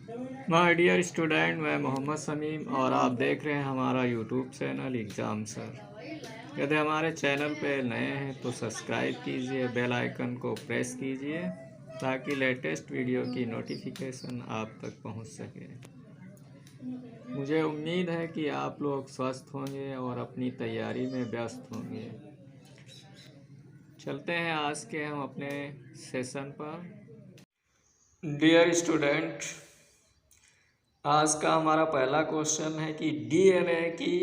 My dear student, मैं मोहम्मद समीम और आप देख रहे हैं हमारा यूट्यूब चैनल एग्ज़ाम सर। यदि हमारे चैनल पे नए हैं तो सब्सक्राइब कीजिए, बेल आइकन को प्रेस कीजिए ताकि लेटेस्ट वीडियो की नोटिफिकेशन आप तक पहुंच सके। मुझे उम्मीद है कि आप लोग स्वस्थ होंगे और अपनी तैयारी में व्यस्त होंगे। चलते हैं आज के हम अपने सेशन पर। डियर स्टूडेंट, आज का हमारा पहला क्वेश्चन है कि डीएनए की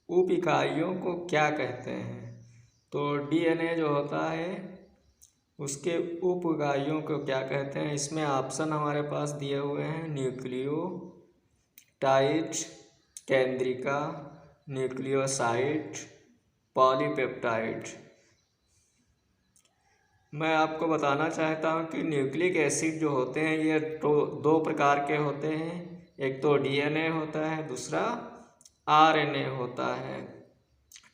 उप इकाइयों को क्या कहते हैं। तो डीएनए जो होता है उसके उप इकाइयों को क्या कहते हैं, इसमें ऑप्शन हमारे पास दिए हुए हैं। न्यूक्लियोटाइड, केंद्रिका, न्यूक्लियोसाइड, पॉलीपेप्टाइड। मैं आपको बताना चाहता हूँ कि न्यूक्लिक एसिड जो होते हैं ये दो प्रकार के होते हैं। एक तो डीएनए होता है, दूसरा आरएनए होता है।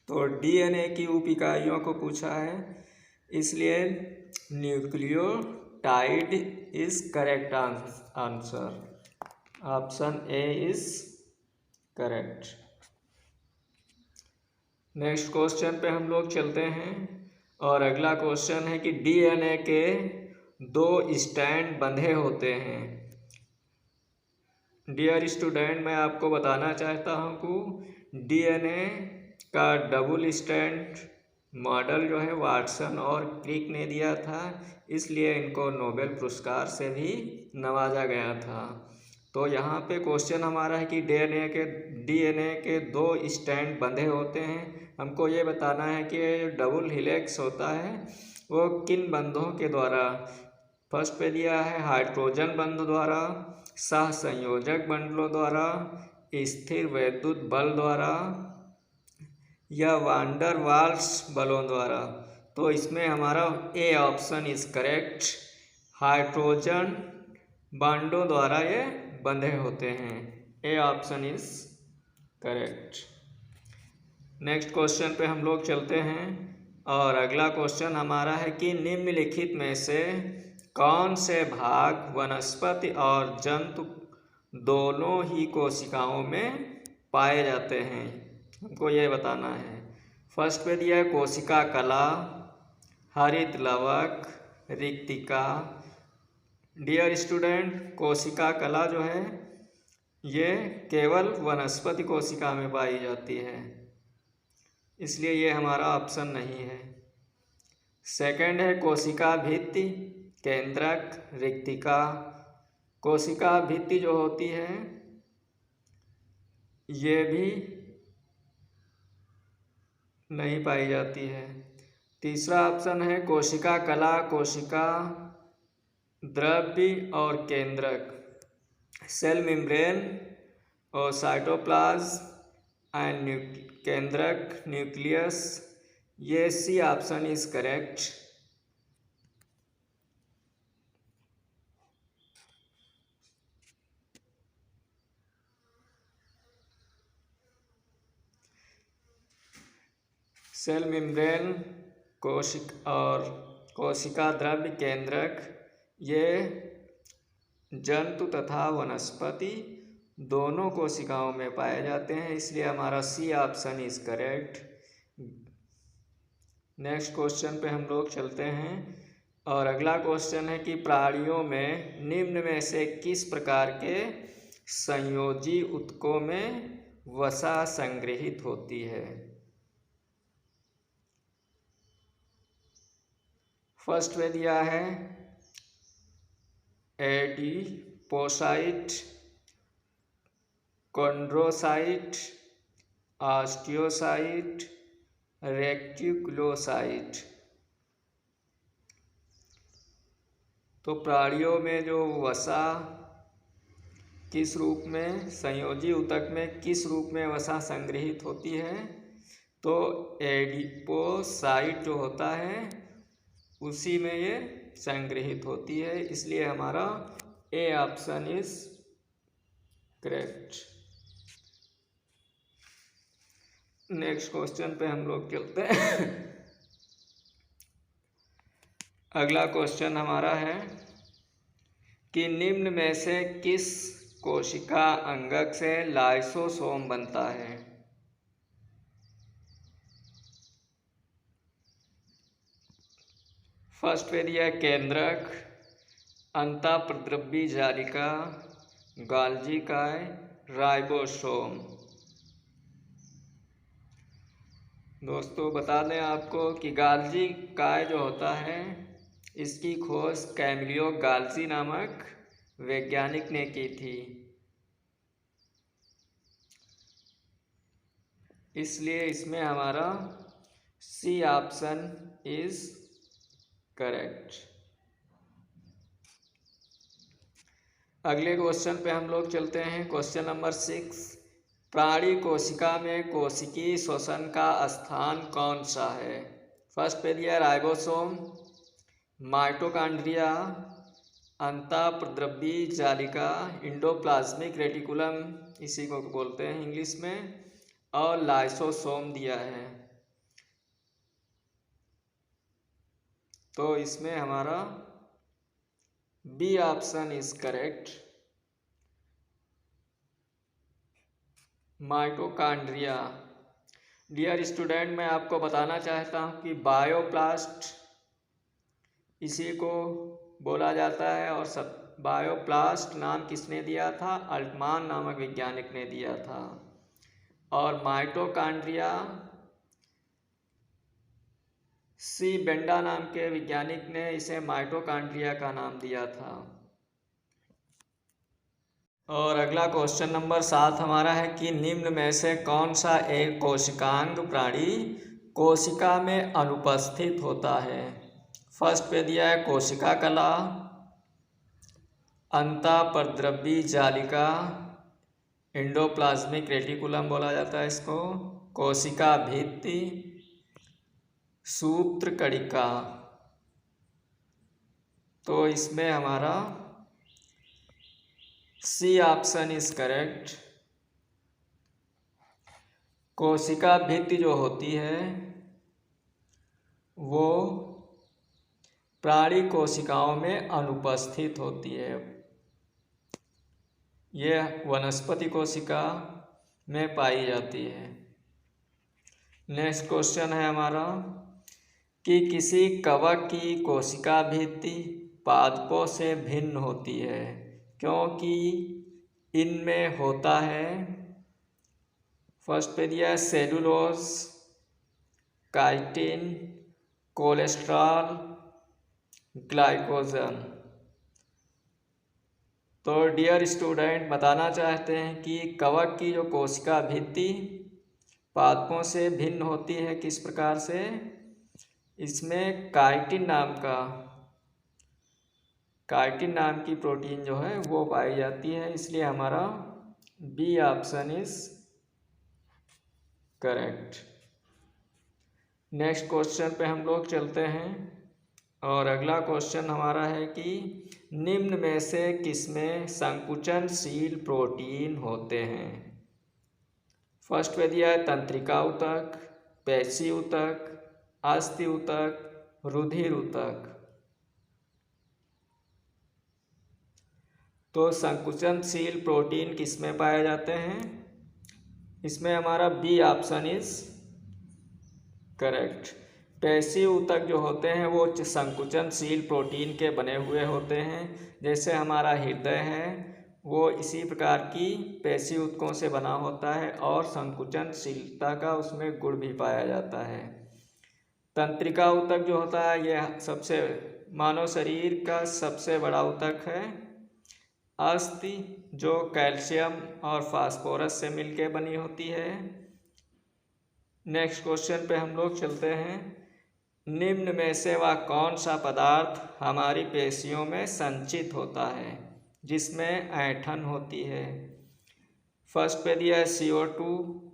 तो डीएनए की उप इकाइयों को पूछा है, इसलिए nucleotide is correct answer. Option A is correct. Next question पे हम लोग चलते हैं और अगला क्वेश्चन है कि डीएनए के दो स्ट्रैंड बंधे होते हैं। डियर स्टूडेंट, मैं आपको बताना चाहता हूँ कि डीएनए का डबल स्ट्रैंड मॉडल जो है वाटसन और क्रिक ने दिया था, इसलिए इनको नोबेल पुरस्कार से भी नवाजा गया था। तो यहाँ पे क्वेश्चन हमारा है कि डीएनए के दो स्ट्रैंड बंधे होते हैं। हमको ये बताना है कि डबल हेलिक्स होता है वो किन बंधों के द्वारा। फर्स्ट पे दिया है हाइड्रोजन बंध द्वारा, सह संयोजक बंडलों द्वारा, स्थिर वैद्युत बल द्वारा या वांडर वाल्स बलों द्वारा। तो इसमें हमारा A option is correct. Hydrogen बांडों द्वारा ये बंधे होते हैं। A option is correct. Next question पे हम लोग चलते हैं और अगला क्वेश्चन हमारा है कि निम्नलिखित में से कौन से भाग वनस्पति और जंतु दोनों ही कोशिकाओं में पाए जाते हैं, हमको ये बताना है। फर्स्ट पे दिया है कोशिका कला, हरित लवक, रिक्तिका। डियर स्टूडेंट, कोशिका कला जो है ये केवल वनस्पति कोशिका में पाई जाती है, इसलिए ये हमारा ऑप्शन नहीं है। सेकंड है कोशिका भित्ति, केंद्रक, रिक्तिका। कोशिका भित्ति जो होती है ये भी नहीं पाई जाती है। तीसरा ऑप्शन है कोशिका कला, कोशिका द्रव्य और केंद्रक, सेल मेम्ब्रेन और साइटोप्लाज्म एंड केंद्रक, न्यूक्लियस। ये C option is correct. Cell membrane, कोशिका द्रव्य, केंद्रक, ये जंतु तथा वनस्पति दोनों कोशिकाओं में पाए जाते हैं, इसलिए हमारा C option is correct. Next question पे हम लोग चलते हैं और अगला क्वेश्चन है कि प्राणियों में निम्न में से किस प्रकार के संयोजी ऊतकों में वसा संग्रहित होती है। फर्स्ट में दिया है एडिपोसाइट, कॉन्ड्रोसाइट, ऑस्टियोसाइट, रेक्टिकुलोसाइट। तो प्राणियों में जो वसा किस रूप में, संयोजी ऊतक में किस रूप में वसा संग्रहित होती है, तो एडिपोसाइट जो होता है उसी में ये संग्रहित होती है, इसलिए हमारा A option is correct. Next question पे हम लोग चलते हैं। अगला क्वेश्चन हमारा है कि निम्न में से किस कोशिका अंगक से लाइसोसोम बनता है? फर्स्ट पे दिया है केंद्रक, अंतःप्रद्रव्य जालिका, गाल्जी काय, राइबोसोम। दोस्तों बता दें आपको कि गाल्जी काय जो होता है इसकी खोज कैमिलियो गाल्जी नामक वैज्ञानिक ने की थी, इसलिए इसमें हमारा सी ऑप्शन इज करेक्ट। अगले क्वेश्चन पे हम लोग चलते हैं। क्वेश्चन नंबर 6, प्राणी कोशिका में कोशिकीय श्वसन का स्थान कौन सा है? फर्स्ट पे दिया राइबोसोम, माइटोकॉन्ड्रिया, अंतःप्रद्रव्य जालिका, इंडोप्लाज्मिक रेटिकुलम इसी को बोलते हैं इंग्लिश में, और लाइसोसोम दिया है। तो इसमें हमारा B option is correct, mitochondria. Dear student, मैं आपको बताना चाहता हूँ कि बायोप्लास्ट इसी को बोला जाता है, और बायोप्लास्ट नाम किसने दिया था? अल्टमान नामक वैज्ञानिक ने दिया था। और माइटोकॉन्ड्रिया सी बेंडा नाम के वैज्ञानिक ने इसे माइटोकॉन्ड्रिया का नाम दिया था। और अगला क्वेश्चन नंबर 7 हमारा है कि निम्न में से कौन सा एक कोशिकांग प्राणी कोशिका में अनुपस्थित होता है? फर्स्ट पे दिया है कोशिका कला, अंतःप्रद्रव्य जालिका, इंडोप्लाज्मिक रेटिकुलम बोला जाता है इसको, कोशिका भित्ति, सूत्र कणिका। तो इसमें हमारा सी ऑप्शन इज करेक्ट, कोशिका भित्ति जो होती है वो प्राणी कोशिकाओं में अनुपस्थित होती है। यह वनस्पति कोशिका में पाई जाती है। नेक्स्ट क्वेश्चन है हमारा कि किसी कवक की कोशिका भित्ति पादपों से भिन्न होती है क्योंकि इनमें होता है, फर्स्ट पे दिया है सेलुलोज, काइटिन, कोलेस्ट्रॉल, ग्लाइकोजन। तो डियर स्टूडेंट बताना चाहते हैं कि कवक की जो कोशिका भित्ति पादपों से भिन्न होती है किस प्रकार से? इसमें काइटिन नाम की प्रोटीन जो है वो पाई जाती है, इसलिए हमारा B option is correct. Next question पे हम लोग चलते हैं, और अगला क्वेश्चन हमारा है कि निम्न में से किसमें संकुचनशील प्रोटीन होते हैं? फर्स्ट पे दिया है तंत्रिका ऊतक, पेशी ऊतक, अस्थि ऊतक, रुधिर ऊतक। तो संकुचनशील प्रोटीन किसमें पाए जाते हैं? इसमें हमारा बी ऑप्शन इज करेक्ट। पेशी ऊतक जो होते हैं वो संकुचनशील प्रोटीन के बने हुए होते हैं। जैसे हमारा हृदय है वो इसी प्रकार की पेशी ऊतकों से बना होता है, और संकुचनशीलता का उसमें गुण भी पाया जाता है। तंत्रिका ऊतक जो होता है यह मानव शरीर का सबसे बड़ा ऊतक है। अस्थि जो कैल्शियम और फास्फोरस से मिलकर बनी होती है। नेक्स्ट क्वेश्चन पे हम लोग चलते हैं। निम्न में से वह कौन सा पदार्थ हमारी पेशियों में संचित होता है जिसमें ऐंठन होती है? फर्स्ट पे दिया है CO2,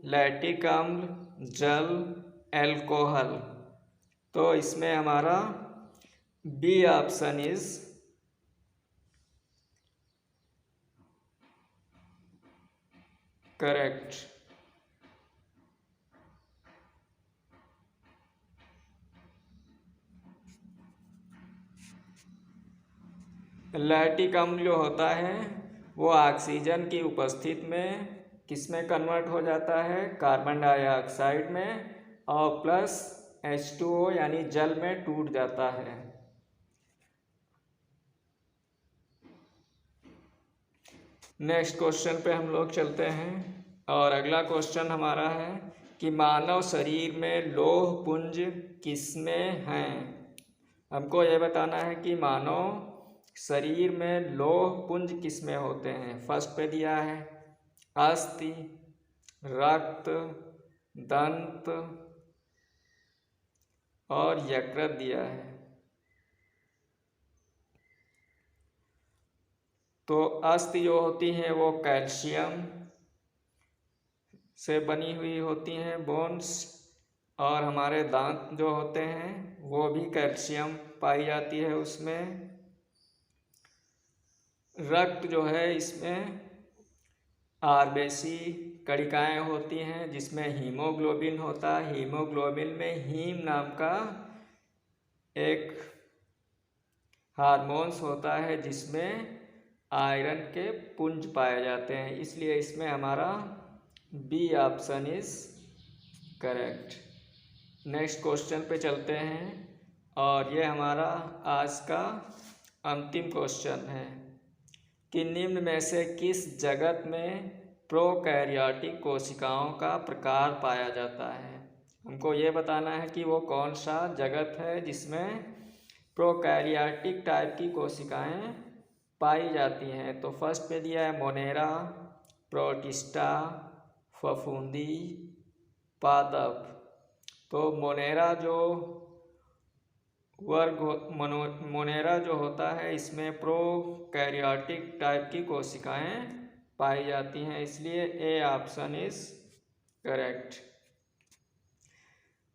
लैक्टिक अम्ल, जल, एल्कोहल। तो इसमें हमारा B option is correct. Lactic अम्ल जो होता है वो ऑक्सीजन की उपस्थिति में किस में कन्वर्ट हो जाता है, कार्बन डाइऑक्साइड में, और प्लस H2O यानी जल में टूट जाता है। नेक्स्ट क्वेश्चन पे हम लोग चलते हैं और अगला क्वेश्चन हमारा है कि मानव शरीर में लौह पुंज किसमें हैं। हमको ये बताना है कि मानव शरीर में लौह पुंज किसमें होते हैं। फर्स्ट पे दिया है अस्थि, रक्त, दंत और यकृत दिया है। तो अस्थि जो होती हैं वो कैल्शियम से बनी हुई होती हैं बोन्स, और हमारे दांत जो होते हैं वो भी कैल्शियम पाई जाती है उसमें। रक्त जो है इसमें आरबीसी कणिकाएं होती हैं जिसमें हीमोग्लोबिन होता है। हीमोग्लोबिन में हीम नाम का एक हार्मोन्स होता है जिसमें आयरन के पुंज पाए जाते हैं, इसलिए इसमें हमारा B option is correct. Next question पे चलते हैं और ये हमारा आज का अंतिम क्वेश्चन है कि निम्न में से किस जगत में प्रोकैरियोटिक कोशिकाओं का प्रकार पाया जाता है। हमको ये बताना है कि वो कौन सा जगत है जिसमें प्रोकैरियोटिक टाइप की कोशिकाएं पाई जाती हैं। तो फर्स्ट पे दिया है मोनेरा, प्रोटिस्टा, फफूंदी, पादप। तो मोनेरा जो मोनेरा जो होता है इसमें प्रोकैरियोटिक टाइप की कोशिकाएं पाई जाती हैं, इसलिए ए ऑप्शन इज करेक्ट।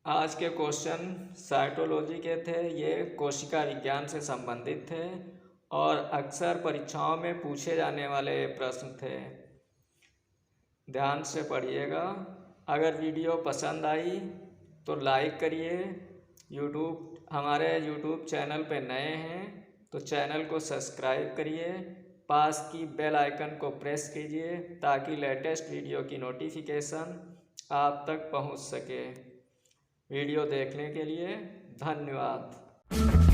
आज के क्वेश्चन साइटोलॉजी के थे, ये कोशिका विज्ञान से संबंधित थे और अक्सर परीक्षाओं में पूछे जाने वाले प्रश्न थे। ध्यान से पढ़िएगा। अगर वीडियो पसंद आई तो लाइक करिए। हमारे यूट्यूब चैनल पे नए हैं तो चैनल को सब्सक्राइब करिए, पास की बेल आइकन को प्रेस कीजिए ताकि लेटेस्ट वीडियो की नोटिफिकेशन आप तक पहुंच सके। वीडियो देखने के लिए धन्यवाद।